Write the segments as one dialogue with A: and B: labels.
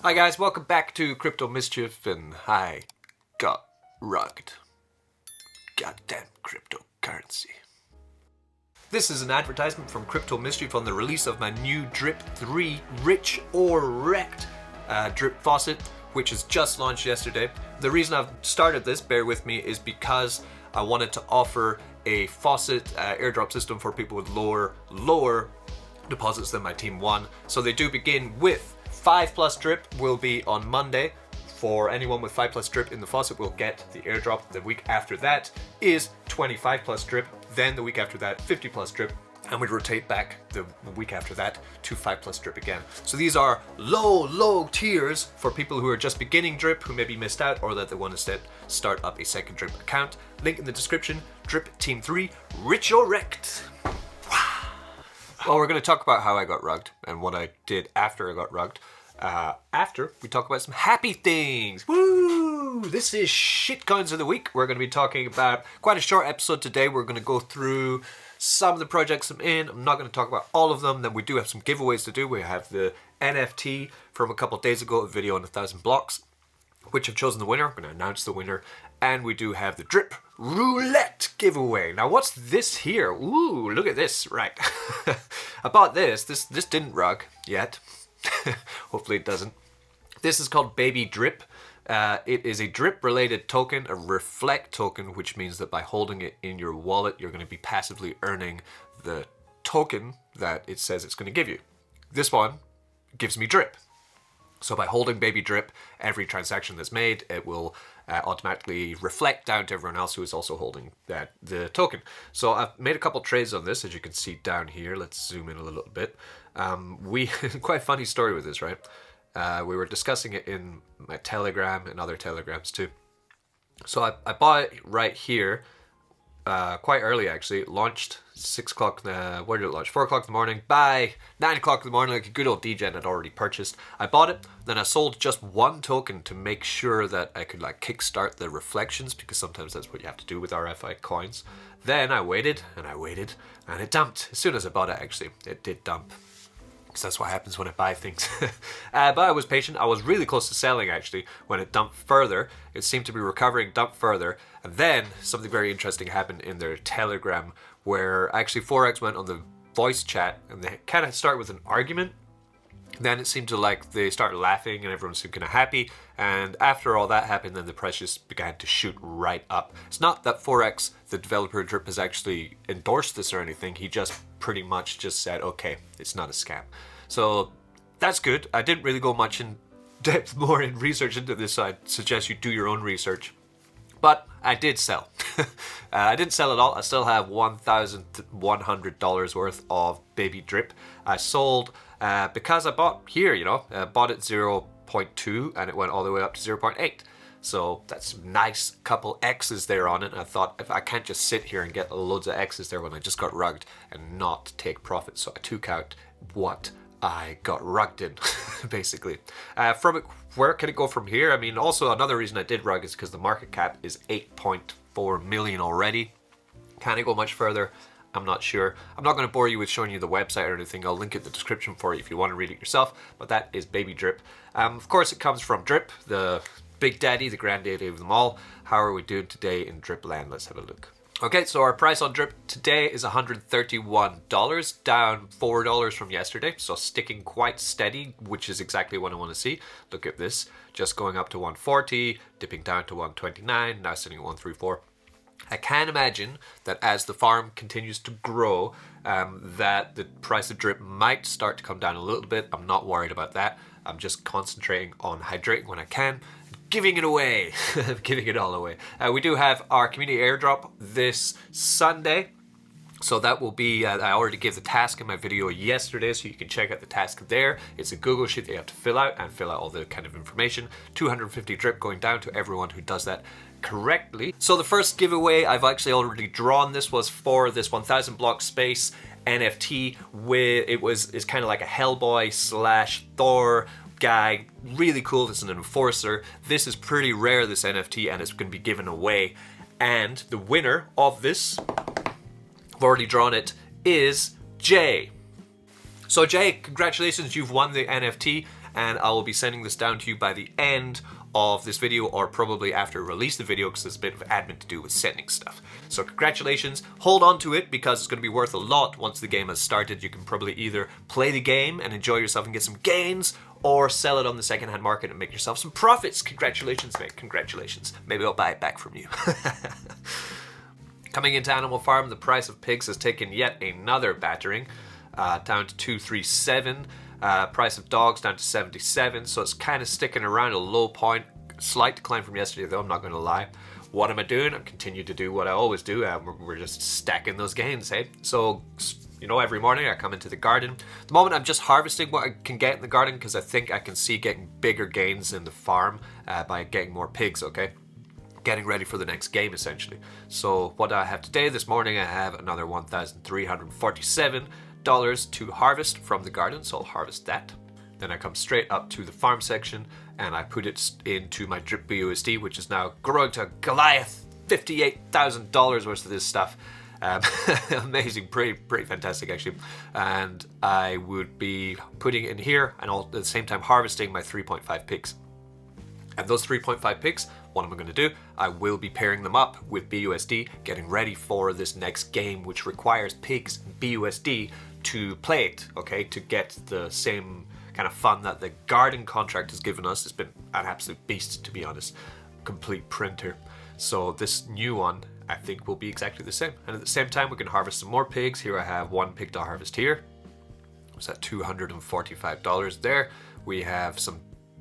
A: Hi guys, welcome back to Crypto Mischief, and I got rugged. Goddamn cryptocurrency. This is an advertisement from Crypto Mischief on the release of my new Drip 3 Rich or REKT drip faucet, which has just launched yesterday. The reason I've started this, bear with me, is because I wanted to offer a faucet airdrop system for people with lower deposits than my team won. So they do begin with 5+ drip will be on Monday. For anyone with 5+ drip in the faucet will get the airdrop. The week after that is 25+ drip. Then the week after that, 50+ drip. And we rotate back the week after that to 5+ drip again. So these are low tiers for people who are just beginning drip, who maybe missed out, or that they want to start up a second drip account. Link in the description. Drip Team 3, Rich or REKT. Well, we're going to talk about how I got rugged and what I did after I got rugged. After we talk about some happy things. Woo! This is shitcoins of the week. We're going to be talking about quite a short episode today. We're going to go through some of the projects I'm in. I'm not going to talk about all of them. Then we do have some giveaways to do. We have the NFT from a couple of days ago, a video on 1,000 blocks, which I've chosen the winner. I'm going to announce the winner. And we do have the Drip Roulette giveaway. Now, what's this here? Ooh, look at this. Right. I bought this. This didn't rug yet. Hopefully it doesn't. This is called BABYDRIP. It is a drip-related token, a reflect token, which means that by holding it in your wallet, you're going to be passively earning the token that it says it's going to give you. This one gives me drip. So by holding BABYDRIP, every transaction that's made, it will automatically reflect down to everyone else who is also holding the token. So I've made a couple trades on this, as you can see down here. Let's zoom in a little bit. Quite a funny story with this, right? We were discussing it in my Telegram and other Telegrams too. So I bought it right here, quite early actually. It launched 6 o'clock, where did it launch? 4 o'clock in the morning. By 9 o'clock in the morning, like a good old DGen I'd already purchased. I bought it, then I sold just one token to make sure that I could like kickstart the reflections, because sometimes that's what you have to do with RFI coins. Then I waited, and it dumped. As soon as I bought it, actually, it did dump. Because that's what happens when I buy things. But I was patient. I was really close to selling, actually, when it dumped further. It seemed to be recovering, dumped further. And then something very interesting happened in their Telegram, where actually Forex went on the voice chat, and they kind of start with an argument. Then it seemed to like they started laughing and everyone seemed kind of happy. And after all that happened, then the price just began to shoot right up. It's not that Forex, the developer of Drip, has actually endorsed this or anything. He just pretty much just said, okay, it's not a scam. So that's good. I didn't really go much in depth more in research into this. So I'd suggest you do your own research. But I did sell. I didn't sell it all. I still have $1,100 worth of BABYDRIP. I sold because I bought here, bought it 0.2 and it went all the way up to 0.8. So that's a nice couple X's there on it. And I thought, if I can't just sit here and get loads of X's there when I just got rugged and not take profit. So I took out what I got rugged in, basically. From it, where can it go from here? I mean, also another reason I did rug is because the market cap is 8.4 million already. Can it go much further? I'm not sure. I'm not going to bore you with showing you the website or anything. I'll link it in the description for you if you want to read it yourself. But that is BABYDRIP. Of course, it comes from Drip, the big daddy, the granddaddy of them all. How are we doing today in Drip land? Let's have a look. Okay, so our price on Drip today is $131, down $4 from yesterday, so sticking quite steady, which is exactly what I want to see. Look at this, just going up to 140, dipping down to 129, now sitting at 134. I can imagine that as the farm continues to grow, that the price of Drip might start to come down a little bit. I'm not worried about that. I'm just concentrating on hydrating when I can. Giving it away. Giving it all away. We do have our community airdrop this Sunday. So that will be, I already gave the task in my video yesterday, so you can check out the task there. It's a Google sheet that you have to fill out all the kind of information. 250 drip going down to everyone who does that correctly. So the first giveaway I've actually already drawn. This was for this 1,000 block space NFT. It's kind of like a Hellboy / Thor guy, really cool. This is an enforcer. This is pretty rare, this NFT, and it's going to be given away. And the winner of this, I've already drawn it, is Jay. So Jay, congratulations, you've won the NFT. and I will be sending this down to you by the end of this video, or probably after I release the video, because there's a bit of admin to do with sending stuff. So congratulations, hold on to it because it's going to be worth a lot once the game has started. You can probably either play the game and enjoy yourself and get some gains, or sell it on the secondhand market and make yourself some profits. Congratulations, mate, congratulations. Maybe I'll buy it back from you. Coming into Animal Farm, the price of pigs has taken yet another battering, down to 237. Price of dogs down to 77, so it's kind of sticking around a low point. Slight decline from yesterday though, I'm not going to lie. What am I doing? I continue to do what I always do. We're just stacking those gains, hey? So, you know, every morning I come into the garden. At the moment I'm just harvesting what I can get in the garden because I think I can see getting bigger gains in the farm by getting more pigs, okay? Getting ready for the next game essentially. So what I have today, this morning, I have another $1,347 to harvest from the garden, so I'll harvest that. Then I come straight up to the farm section and I put it into my drip BUSD, which is now growing to Goliath, $58,000 worth of this stuff. Amazing, pretty fantastic actually. And I would be putting it in here and all at the same time harvesting my 3.5 pigs. And those 3.5 pigs, what am I going to do? I will be pairing them up with BUSD, getting ready for this next game, which requires pigs and BUSD to play it, okay, to get the same kind of fun that the garden contract has given us. It's been an absolute beast, to be honest. Complete printer. So this new one, I think, will be exactly the same. And at the same time, we can harvest some more pigs. Here I have one pig to harvest here. It's at $245 there. We have some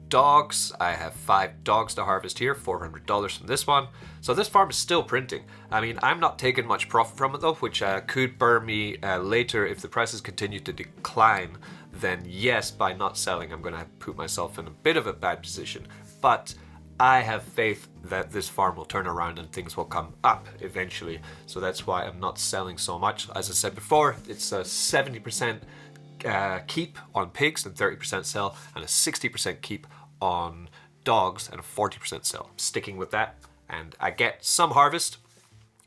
A: dogs. I have 5 dogs to harvest here, $400 from this one. So this farm is still printing. I mean, I'm not taking much profit from it though, which could burn me later if the prices continue to decline. Then yes, by not selling, I'm going to put myself in a bit of a bad position. But I have faith that this farm will turn around and things will come up eventually. So that's why I'm not selling so much. As I said before, it's a 70% keep on pigs and 30% sell, and a 60% keep on dogs and a 40% sell. I'm sticking with that, and I get some harvest.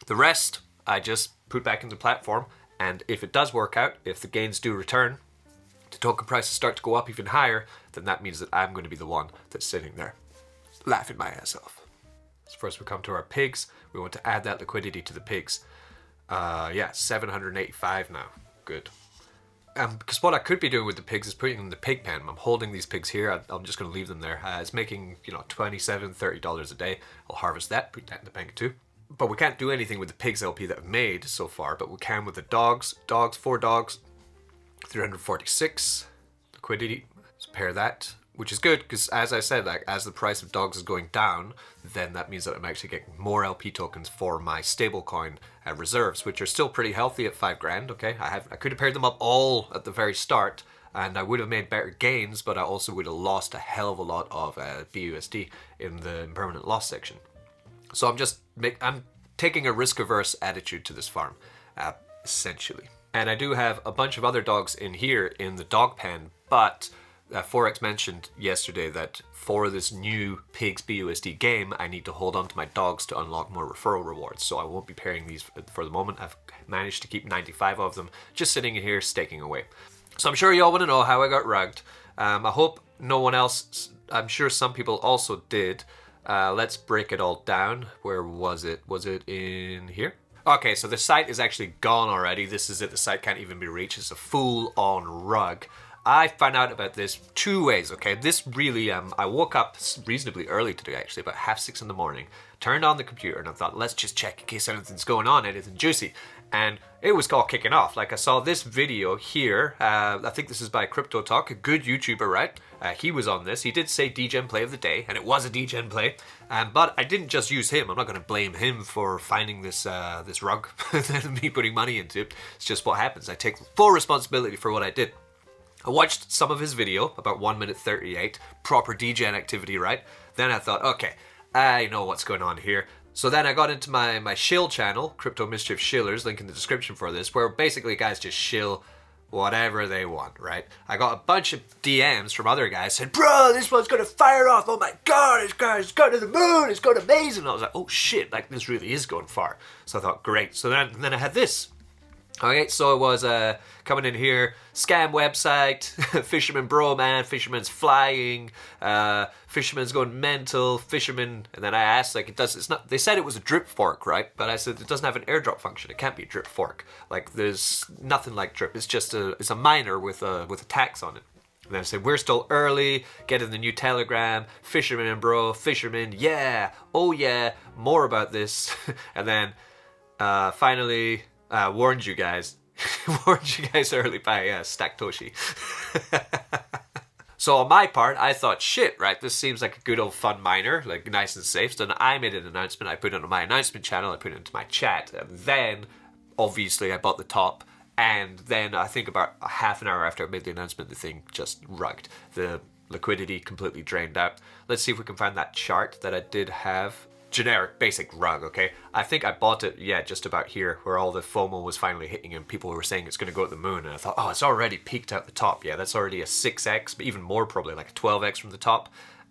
A: The rest I just put back in the platform, and if it does work out, if the gains do return, the token prices start to go up even higher, then that means that I'm going to be the one that's sitting there laughing my ass off. So first we come to our pigs. We want to add that liquidity to the pigs. Yeah, 785 now. Good. Because what I could be doing with the pigs is putting them in the pig pen. I'm holding these pigs here. I'm just going to leave them there. It's making, you know, $27, $30 a day. I'll harvest that, put that in the bank too. But we can't do anything with the pigs LP that I've made so far, but we can with the dogs. 4 dogs, 346 liquidity. So pair that, which is good because, as I said, like as the price of dogs is going down, then that means that I'm actually getting more LP tokens for my stablecoin reserves, which are still pretty healthy at 5 grand. Okay, I could have paired them up all at the very start, and I would have made better gains, but I also would have lost a hell of a lot of BUSD in the impermanent loss section. So I'm taking a risk-averse attitude to this farm, essentially. And I do have a bunch of other dogs in here in the dog pen, but Forex mentioned yesterday that for this new pigs BUSD game, I need to hold on to my dogs to unlock more referral rewards. So I won't be pairing these for the moment. I've managed to keep 95 of them just sitting in here staking away. So I'm sure you all want to know how I got rugged. I hope no one else, I'm sure some people also did. Let's break it all down. Where was it? Was it in here? Okay, so the site is actually gone already. This is it. The site can't even be reached. It's a full-on rug. I found out about this 2 ways, okay? This really, I woke up reasonably early today, actually, about 6:30 in the morning, turned on the computer, and I thought, let's just check in case anything's going on, anything juicy. And it was all kicking off. Like, I saw this video here. I think this is by Crypto Talk, a good YouTuber, right? He was on this. He did say DGen play of the day, and it was a DGen play. But I didn't just use him. I'm not going to blame him for finding this this rug and me putting money into it. It's just what happens. I take full responsibility for what I did. I watched some of his video, about 1 minute 38, proper DGen activity, right? Then I thought, okay, I know what's going on here. So then I got into my shill channel, Crypto Mischief Shillers, link in the description for this, where basically guys just shill whatever they want, right? I got a bunch of DMs from other guys saying, bro, this one's gonna fire off, oh my god, this guy's going to the moon, it's going amazing. And I was like, oh shit, like this really is going far. So I thought, great. So then I had this. Okay, so it was coming in here, scam website, fisherman bro man, fisherman's flying, fisherman's going mental, fisherman, and then I asked, like, it's not, they said it was a drip fork, right? But I said it doesn't have an airdrop function, it can't be a drip fork. Like, there's nothing like drip, it's just it's a miner with a tax on it. And then I said, we're still early, get in the new telegram, fisherman bro, fisherman, yeah, oh yeah, more about this. And then finally... warned you guys early by Stack Toshi. So on my part, I thought, shit, right, this seems like a good old fun miner, like nice and safe. So then I made an announcement, I put it on my announcement channel, I put it into my chat, and then obviously I bought the top, and then I think about a half an hour after I made the announcement, the thing just rugged. The liquidity completely drained out. Let's see if we can find that chart that I did have. Generic basic rug, okay? I think I bought it, yeah, just about here, where all the FOMO was finally hitting and people were saying it's going to go to the moon, and I thought, oh, it's already peaked out the top. Yeah, that's already a 6x, but even more probably, like a 12x from the top.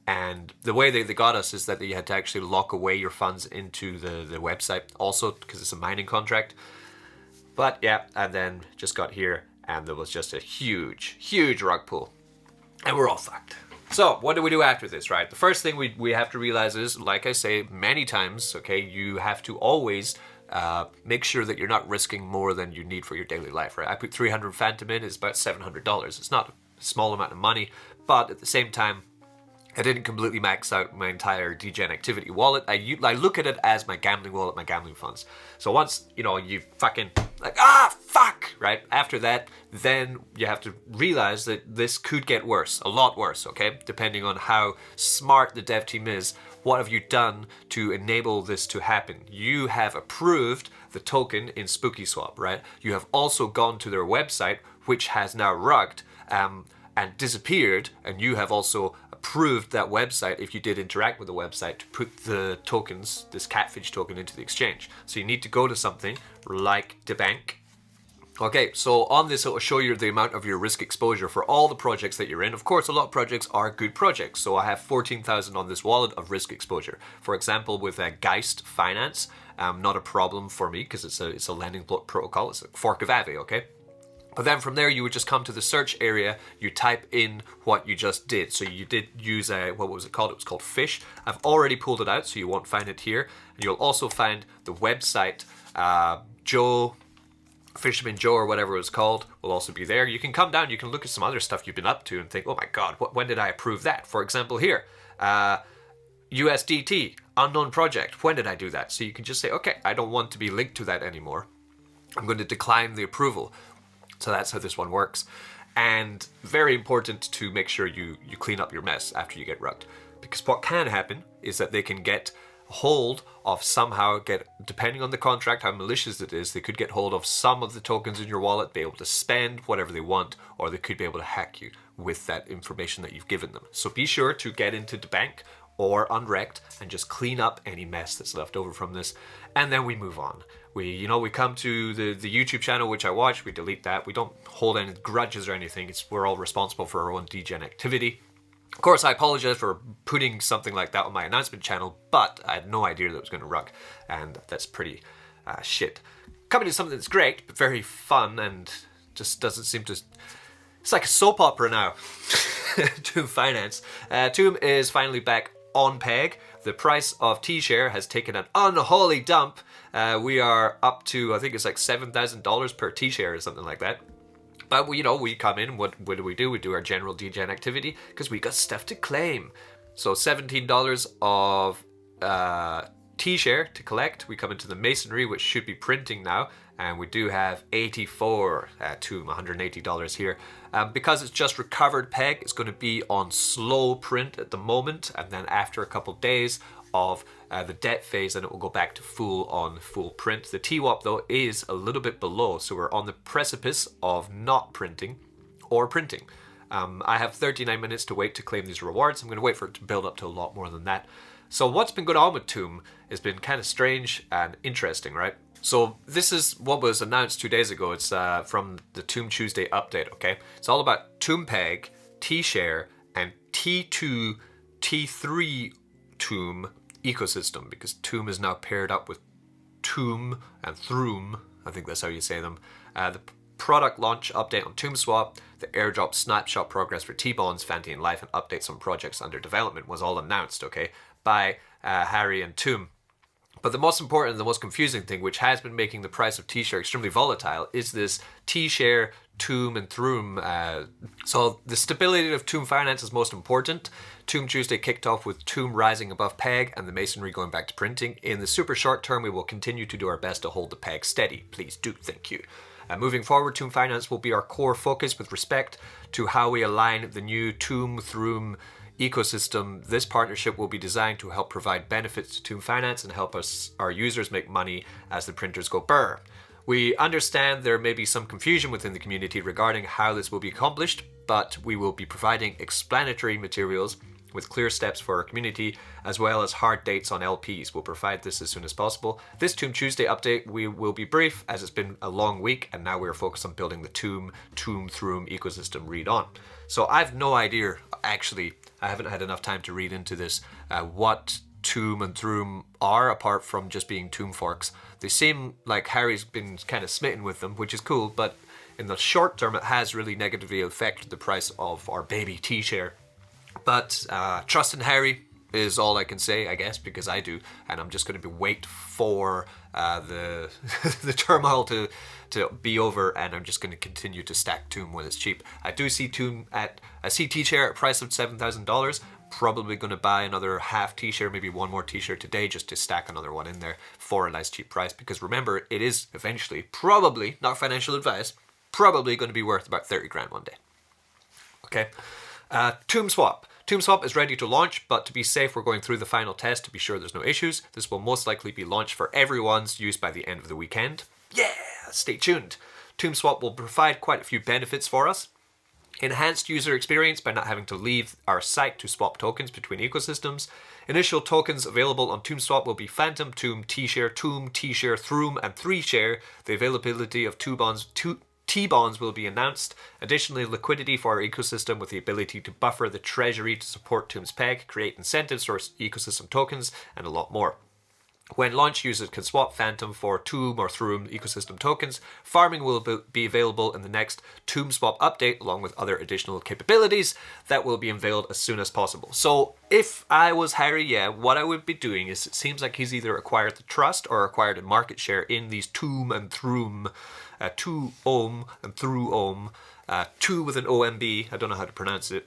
A: And the way they got us is that you had to actually lock away your funds into the website also, because it's a mining contract. But yeah, and then just got here, and there was just a huge rug pull. And we're all fucked. So, what do we do after this, right? The first thing we have to realize is, like I say many times, okay, you have to always make sure that you're not risking more than you need for your daily life, right? I put 300 Phantom in, it's about $700. It's not a small amount of money, but at the same time, I didn't completely max out my entire degen activity wallet. I look at it as my gambling wallet, my gambling funds. So once, you know, you fucking, like, fuck, right? After that, then you have to realize that this could get worse, a lot worse, okay? Depending on how smart the dev team is. What have you done to enable this to happen? You have approved the token in SpookySwap, right? You have also gone to their website, which has now rugged, and disappeared, and you have also approved that website, if you did interact with the website, to put the tokens, this catfish token, into the exchange. So you need to go to something like the bank. Okay, so on this it will show you the amount of your risk exposure for all the projects that you're in. Of course, a lot of projects are good projects, so I have 14,000 on this wallet of risk exposure. For example, with Geist Finance, not a problem for me because it's a lending protocol, it's a fork of Aave, okay? But then from there, you would just come to the search area, you type in what you just did. So you did use what was it called? It was called Fish. I've already pulled it out, so you won't find it here. And you'll also find the website, Fisherman Joe or whatever it was called, will also be there. You can come down, you can look at some other stuff you've been up to and think, oh my God, when did I approve that? For example, here, USDT, unknown project, when did I do that? So you can just say, okay, I don't want to be linked to that anymore. I'm going to decline the approval. So that's how this one works. And very important to make sure you clean up your mess after you get rugged. Because what can happen is that they can get hold of depending on the contract, how malicious it is, they could get hold of some of the tokens in your wallet, be able to spend whatever they want, or they could be able to hack you with that information that you've given them. So be sure to get into the bank or on REKT and just clean up any mess that's left over from this. And then we move on. We come to the YouTube channel, which I watch, we delete that. We don't hold any grudges or anything. We're all responsible for our own degen activity. Of course, I apologize for putting something like that on my announcement channel, but I had no idea that it was going to rug, and that's pretty shit. Coming to something that's great, but very fun, and just doesn't seem to... It's like a soap opera now. Toom Finance. Toom is finally back on peg. The price of T-share has taken an unholy dump. We are up to, I think it's like $7,000 per T-share or something like that. But we come in, what do? We do our general degen activity because we got stuff to claim. So $17 of T-share to collect. We come into the masonry, which should be printing now, and we do have 84 Toom, $180 here. Because it's just recovered peg, it's going to be on slow print at the moment, and then after a couple days of the debt phase, and it will go back to full print. The TWAP though is a little bit below, so we're on the precipice of not printing or printing. I have 39 minutes to wait to claim these rewards. I'm going to wait for it to build up to a lot more than that. So what's been going on with Toom has been kind of strange and interesting, right? So this is what was announced 2 days ago. It's from the Toom Tuesday update, okay? It's all about Toom Peg, T-Share, and T2, T3 Toom ecosystem, because Toom is now paired up with Toom and Throom, I think that's how you say them. The product launch update on ToomSwap, the airdrop snapshot progress for T-Bonds, Fanti and Life, and updates on projects under development was all announced, okay, by Harry and Toom. But the most important and the most confusing thing, which has been making the price of T-Share extremely volatile, is this T-Share, Toom and Throom. So the stability of Toom Finance is most important. Toom Tuesday kicked off with Toom rising above peg and the masonry going back to printing. In the super short term, we will continue to do our best to hold the peg steady. Please do, thank you. Moving forward, Toom Finance will be our core focus with respect to how we align the new Toom Throom ecosystem. This partnership will be designed to help provide benefits to Toom Finance and help our users make money as the printers go burr. We understand there may be some confusion within the community regarding how this will be accomplished, but we will be providing explanatory materials with clear steps for our community, as well as hard dates on LPs. We'll provide this as soon as possible. This Toom Tuesday update will be brief, as it's been a long week, and now we're focused on building the Toom Throom ecosystem read on. So I've no idea, actually, I haven't had enough time to read into this, what Toom and Throom are, apart from just being Toom forks. They seem like Harry's been kind of smitten with them, which is cool, but in the short term, it has really negatively affected the price of our baby T-Share. But trust in Harry is all I can say, I guess, because I do, and I'm just going to wait for the the turmoil to be over, and I'm just going to continue to stack Toom when it's cheap. I do see T-Share at a price of $7,000. Probably going to buy another half T-Share, maybe one more T-Share today, just to stack another one in there for a nice cheap price. Because remember, it is eventually, probably, not financial advice, probably going to be worth about 30 grand one day. Okay. ToomSwap. ToomSwap is ready to launch, but to be safe, we're going through the final test to be sure there's no issues. This will most likely be launched for everyone's use by the end of the weekend. Yeah, stay tuned. ToomSwap will provide quite a few benefits for us. Enhanced user experience by not having to leave our site to swap tokens between ecosystems. Initial tokens available on ToomSwap will be Phantom, Toom, T-Share, Throom, and 3Share. The availability of T-bonds will be announced. Additionally, liquidity for our ecosystem with the ability to buffer the treasury to support Toom's peg, create incentives for ecosystem tokens, and a lot more. When launched, users can swap Phantom for Toom or Throom ecosystem tokens. Farming will be available in the next ToomSwap update, along with other additional capabilities that will be unveiled as soon as possible. So if I was Harry, yeah, what I would be doing is, it seems like he's either acquired the trust or acquired a market share in these Toom and Throom, Toom and Throom, two with an OMB, I don't know how to pronounce it.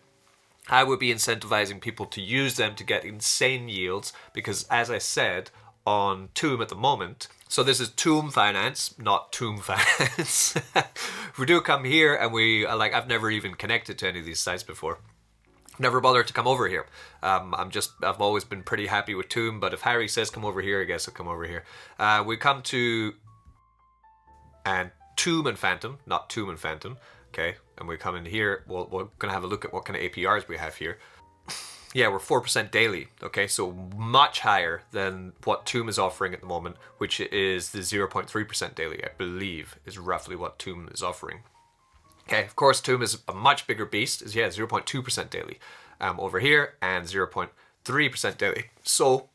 A: I would be incentivizing people to use them to get insane yields, because as I said, on Toom at the moment. So this is Toom Finance, not Toom Finance. We do come here and I've never even connected to any of these sites before. Never bothered to come over here. I've always been pretty happy with Toom, but if Harry says come over here, I guess I'll come over here. We come to Toom and Phantom, not Toom and Phantom. Okay, and we come in here. We're gonna have a look at what kind of APRs we have here. Yeah, we're 4% daily, okay, so much higher than what Toom is offering at the moment, which is the 0.3% daily, I believe, is roughly what Toom is offering. Okay, of course, Toom is a much bigger beast, is 0.2% daily over here, and 0.3% daily. So,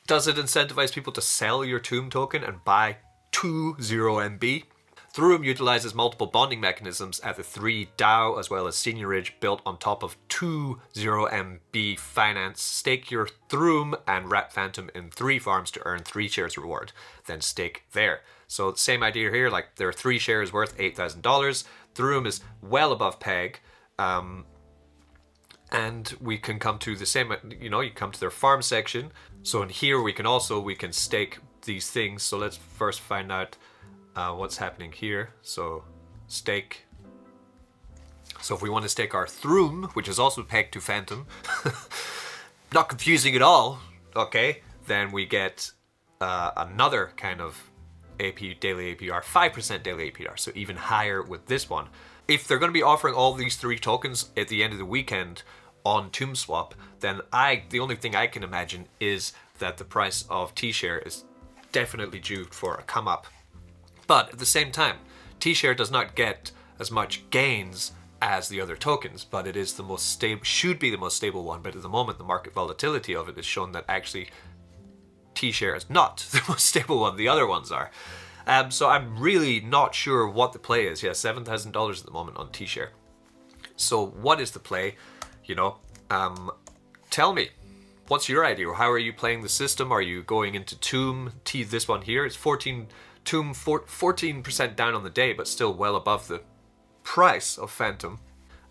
A: does it incentivize people to sell your Toom token and buy 2 0MB? Throom utilizes multiple bonding mechanisms at the 3 DAO as well as Seniorage built on top of 2 0MB finance. Stake your Throom and wrap Phantom in 3 farms to earn 3 shares reward. Then stake there. So same idea here, like there are 3 shares worth $8,000. Throom is well above peg. And we can come to the same, you come to their farm section. So in here we can stake these things. So let's first find out what's happening here. So stake. So if we want to stake our Throom, which is also pegged to Phantom, not confusing at all, okay, then we get another kind of daily APR, 5% daily APR, so even higher with this one. If they're going to be offering all these 3 tokens at the end of the weekend on ToomSwap, then the only thing I can imagine is that the price of T-Share is definitely due for a come up. But at the same time, T-Share does not get as much gains as the other tokens, but it is the most stable, should be the most stable one. But at the moment, the market volatility of it has shown that actually T-Share is not the most stable one. The other ones are. So I'm really not sure what the play is. Yeah, $7,000 at the moment on T-share. So what is the play? You know, tell me, what's your idea? How are you playing the system? Are you going into Tomb? This one here is 14% down on the day, but still well above the price of Phantom.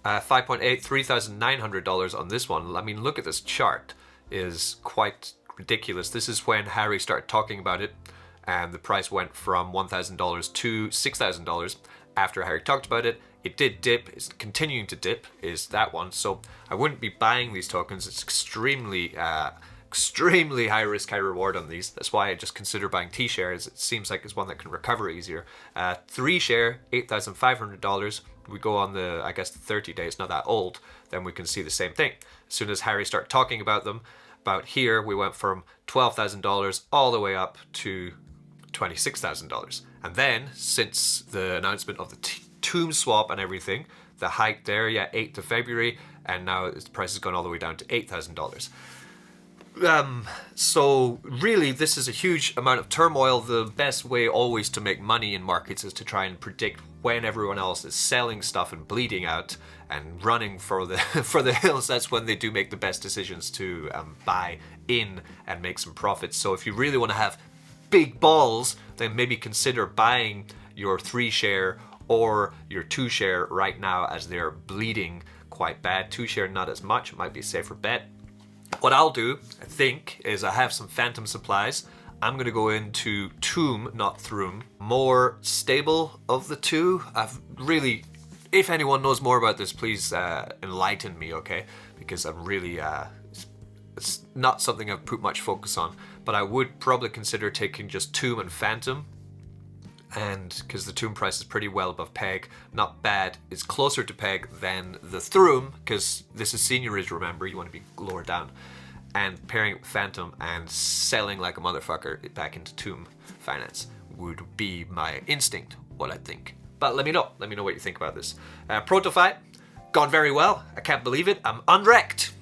A: 5.8, $3,900 on this one. I mean, look at this chart. Is quite ridiculous. This is when Harry started talking about it, and the price went from $1,000 to $6,000 after Harry talked about it. It did dip. It's continuing to dip, is that one. So I wouldn't be buying these tokens. It's extremely high risk, high reward on these. That's why I just consider buying T-shares. It seems like it's one that can recover easier. 3 share, $8,500. We go on the, I guess, the 30 days, not that old, then we can see the same thing. As soon as Harry started talking about them, about here, we went from $12,000 all the way up to $26,000. And then, since the announcement of the Tomb swap and everything, the hike there, yeah, 8th of February, and now the price has gone all the way down to $8,000. So really, this is a huge amount of turmoil. The best way always to make money in markets is to try and predict when everyone else is selling stuff and bleeding out and running for the for the hills. That's when they do make the best decisions to buy in and make some profits. So if you really want to have big balls, then maybe consider buying your 3 share or your 2 share right now, as they're bleeding quite bad. 2 share not as much, it might be a safer bet. What I'll do, I think, is I have some Phantom supplies. I'm going to go into Tomb, not Throom. More stable of the two. I've really, if anyone knows more about this, please enlighten me, okay? Because I'm really, it's not something I've put much focus on. But I would probably consider taking just Tomb and Phantom. And because the Tomb price is pretty well above peg, not bad. It's closer to peg than the Throom, because this is seniorage, remember, you want to be lower down. And pairing it with Phantom and selling like a motherfucker back into Tomb finance would be my instinct, what I think. But let me know what you think about this. Protofight, gone very well. I can't believe it, I'm unwrecked.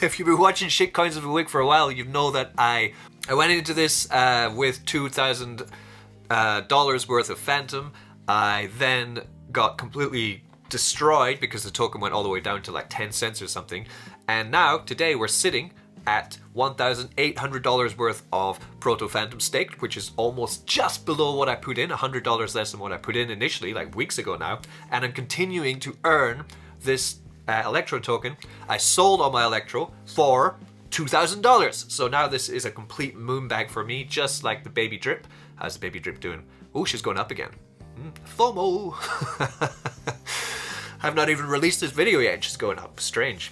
A: If you've been watching Shitcoins of the Week for a while, you know that I went into this with $2,000 worth of Phantom. I then got completely destroyed because the token went all the way down to like 10 cents or something. And now, today, we're sitting at $1,800 worth of Proto Phantom staked, which is almost just below what I put in, $100 less than what I put in initially, like weeks ago now. And I'm continuing to earn this Electro token. I sold all my Electro for $2,000. So now this is a complete moon bag for me, just like the BABYDRIP. How's the BABYDRIP doing? Oh, she's going up again. FOMO. I've not even released this video yet. She's going up. Strange.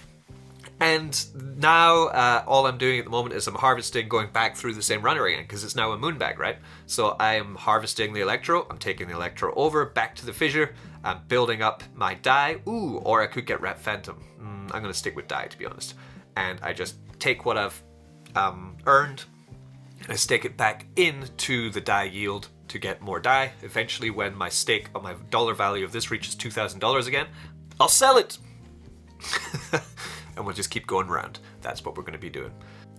A: And now all I'm doing at the moment is I'm harvesting, going back through the same runner again, because it's now a moon bag, right? So I am harvesting the Electro. I'm taking the Electro over, back to the fissure. I'm building up my die. Ooh, or I could get Rat Phantom. I'm going to stick with die, to be honest. And I just take what I've earned and I stake it back into the die yield to get more die. Eventually, when my stake on my dollar value of this reaches $2,000 again, I'll sell it. And we'll just keep going around. That's what we're going to be doing.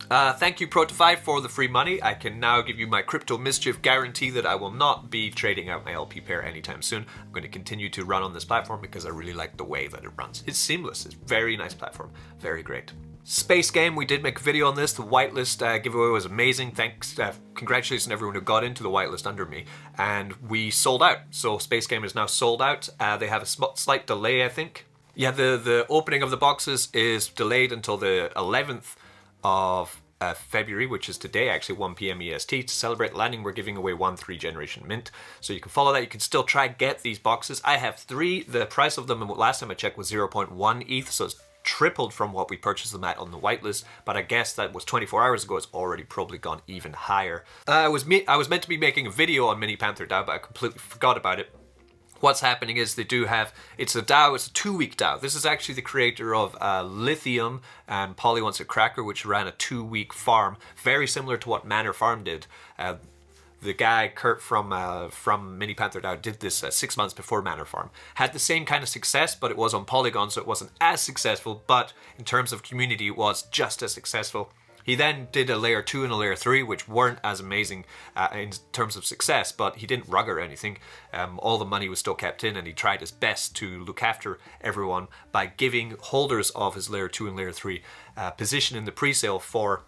A: Thank you, Protify, for the free money. I can now give you my Crypto Mischief guarantee that I will not be trading out my LP pair anytime soon. I'm going to continue to run on this platform because I really like the way that it runs. It's seamless. It's a very nice platform. Very great. Space Game, we did make a video on this. The whitelist giveaway was amazing. Thanks, congratulations to everyone who got into the whitelist under me. And we sold out. So Space Game is now sold out. They have a slight delay, I think. Yeah, the opening of the boxes is delayed until the 11th of February, which is today, actually 1 p.m. EST. To celebrate landing, we're giving away 1 3-generation mint. So you can follow that. You can still try get these boxes. I have 3. The price of them last time I checked was 0.1 ETH, so it's tripled from what we purchased them at on the whitelist. But I guess that was 24 hours ago. It's already probably gone even higher. I was meant to be making a video on Mini Panther DAO, but I completely forgot about it. What's happening is they do have, it's a DAO, it's a 2-week DAO. This is actually the creator of Lithium and Polly Wants a Cracker, which ran a 2-week farm, very similar to what Manor Farm did. The guy, Kurt from Mini Panther DAO, did this 6 months before Manor Farm. Had the same kind of success, but it was on Polygon, so it wasn't as successful, but in terms of community, it was just as successful. He then did a layer 2 and a layer 3, which weren't as amazing in terms of success, but he didn't rug or anything. All the money was still kept in, and he tried his best to look after everyone by giving holders of his layer 2 and layer 3 position in the pre-sale for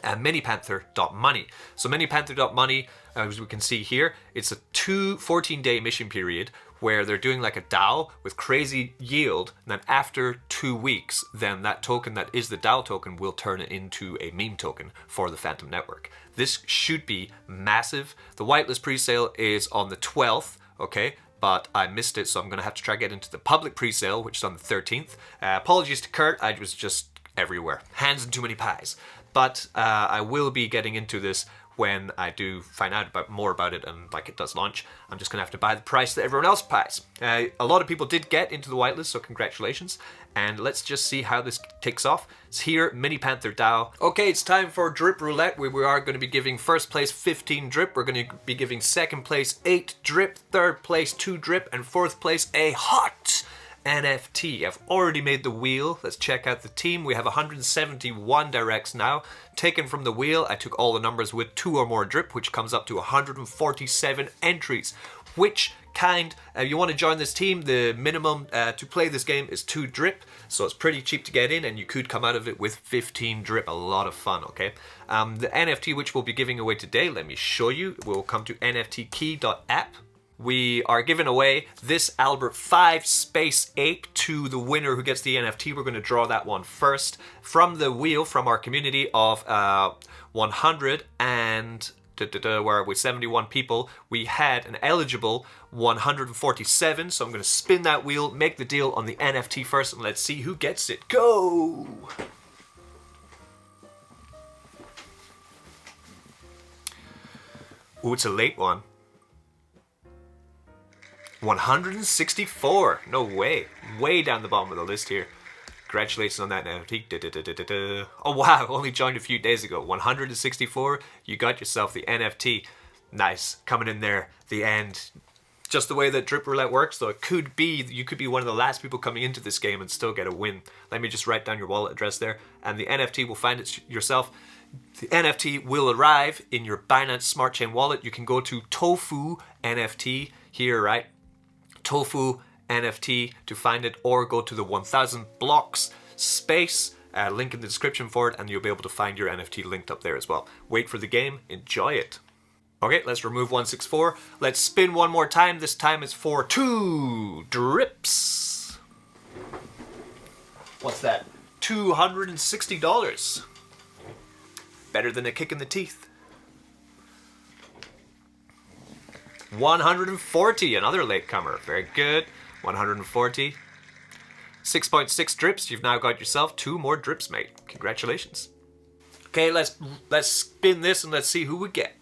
A: minipanther.money. So minipanther.money, as we can see here, it's a 14-day mission period where they're doing like a DAO with crazy yield, and then after 2 weeks, then that token that is the DAO token will turn it into a meme token for the Phantom Network. This should be massive. The whitelist pre-sale is on the 12th, okay? But I missed it, so I'm going to have to try to get into the public pre-sale, which is on the 13th. Apologies to Kurt, I was just everywhere. Hands in too many pies. But I will be getting into this when I do find out more about it, and like it does launch. I'm just going to have to buy the price that everyone else buys. A lot of people did get into the whitelist, so congratulations. And let's just see how this takes off. It's here, Mini Panther DAO. Okay, it's time for Drip Roulette, where we are going to be giving first place 15 drip. We're going to be giving second place 8 drip, third place 2 drip, and fourth place a hot NFT. I've already made the wheel. Let's check out the team. We have 171 directs now. Taken from the wheel, I took all the numbers with 2 or more drip, which comes up to 147 entries. Which kind, you want to join this team, the minimum to play this game is 2 drip, so it's pretty cheap to get in, and you could come out of it with 15 drip. A lot of fun, okay? The NFT which we'll be giving away today, let me show you. We'll come to nftkey.app. We are giving away this Albert 5 Space Ape to the winner who gets the NFT. We're going to draw that one first from the wheel from our community of 100 and where are we, 71 people. We had an eligible 147, so I'm going to spin that wheel, make the deal on the NFT first, and let's see who gets it. Go! Ooh, it's a late one. 164. No way. Way down the bottom of the list here. Congratulations on that NFT. Oh wow, only joined a few days ago. 164. You got yourself the NFT. Nice. Coming in there. The end. Just the way that Drip Roulette works, though, it could be, you could be one of the last people coming into this game and still get a win. Let me just write down your wallet address there, and the NFT will find it yourself. The NFT will arrive in your Binance Smart Chain wallet. You can go to Tofu NFT here, right? Tofu NFT to find it, or go to the 1000 blocks space, link in the description for it, and you'll be able to find your NFT linked up there as well. Wait for the game, enjoy it. Okay, let's remove 164. Let's spin one more time. This time it's for 2 drips. What's that? $260. Better than a kick in the teeth. 140, another latecomer. Very good. 140. 6.6 drips. You've now got yourself 2 more drips, mate. Congratulations. Okay, let's spin this and let's see who we get.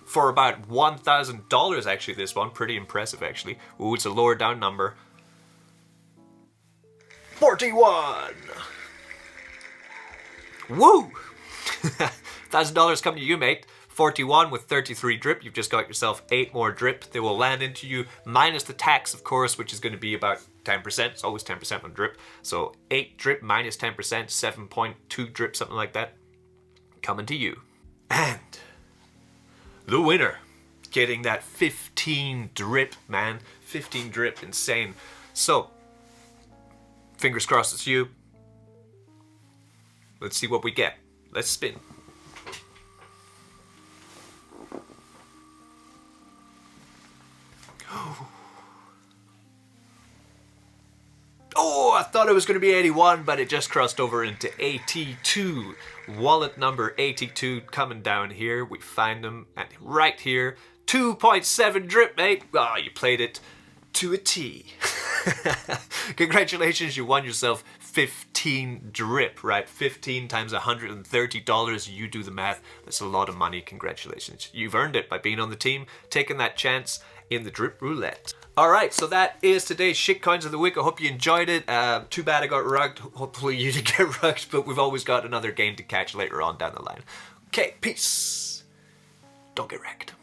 A: For about $1,000, actually, this one. Pretty impressive, actually. Ooh, it's a lower down number. 41. Woo! $1,000 coming to you, mate. 41 with 33 drip. You've just got yourself 8 more drip. They will land into you, minus the tax, of course, which is going to be about 10%. It's always 10% on drip. So 8 drip minus 10%, 7.2 drip, something like that. Coming to you. And the winner, getting that 15 drip, man. 15 drip, insane. So, fingers crossed it's you. Let's see what we get. Let's spin. Oh, I thought it was going to be 81, but it just crossed over into 82. Wallet number 82 coming down here. We find them and right here. 2.7 drip, mate. Oh, you played it to a T. Congratulations, you won yourself 15 drip, right? 15 times $130. You do the math. That's a lot of money. Congratulations. You've earned it by being on the team, taking that chance in the Drip Roulette. Alright, so that is today's shitcoins of the week. I hope you enjoyed it. Too bad I got rugged. Hopefully you didn't get rugged, but we've always got another game to catch later on down the line. Okay, peace. Don't get wrecked.